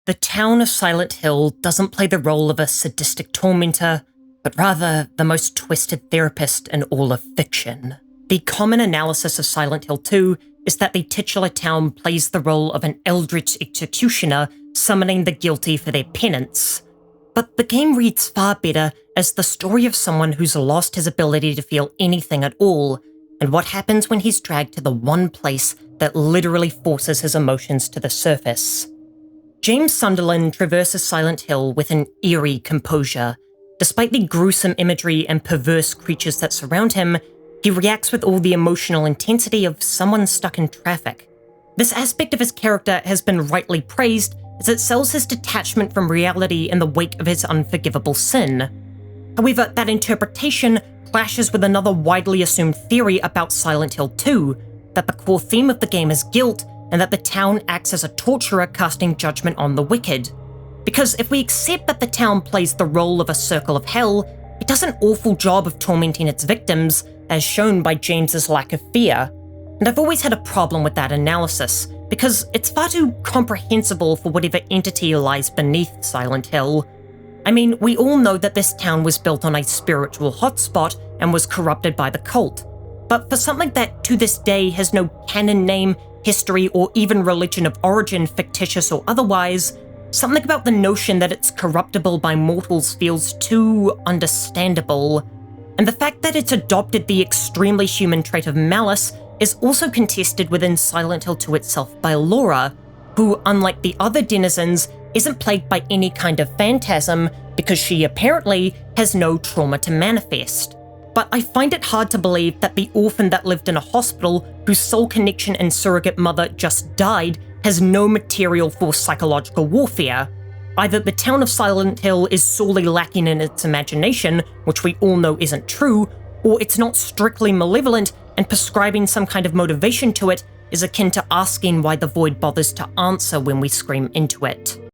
The town of Silent Hill doesn't play the role of a sadistic tormentor, but rather the most twisted therapist in all of fiction. The common analysis of Silent Hill 2 is that the titular town plays the role of an eldritch executioner summoning the guilty for their penance. But the game reads far better as the story of someone who's lost his ability to feel anything at all, and what happens when he's dragged to the one place that literally forces his emotions to the surface. James Sunderland traverses Silent Hill with an eerie composure. Despite the gruesome imagery and perverse creatures that surround him, he reacts with all the emotional intensity of someone stuck in traffic. This aspect of his character has been rightly praised as it sells his detachment from reality in the wake of his unforgivable sin. However, that interpretation clashes with another widely assumed theory about Silent Hill 2, that the core theme of the game is guilt and that the town acts as a torturer casting judgment on the wicked. Because if we accept that the town plays the role of a circle of hell, it does an awful job of tormenting its victims, as shown by James's lack of fear. And I've always had a problem with that analysis, because it's far too comprehensible for whatever entity lies beneath Silent Hill. I mean, we all know that this town was built on a spiritual hotspot and was corrupted by the cult. But for something that to this day has no canon name, history, or even religion of origin, fictitious or otherwise, something about the notion that it's corruptible by mortals feels too understandable. And the fact that it's adopted the extremely human trait of malice is also contested within Silent Hill 2 itself by Laura, who, unlike the other denizens, isn't plagued by any kind of phantasm because she apparently has no trauma to manifest. But I find it hard to believe that the orphan that lived in a hospital, whose sole connection and surrogate mother just died, has no material for psychological warfare. Either the town of Silent Hill is sorely lacking in its imagination, which we all know isn't true, or it's not strictly malevolent, and prescribing some kind of motivation to it is akin to asking why the void bothers to answer when we scream into it.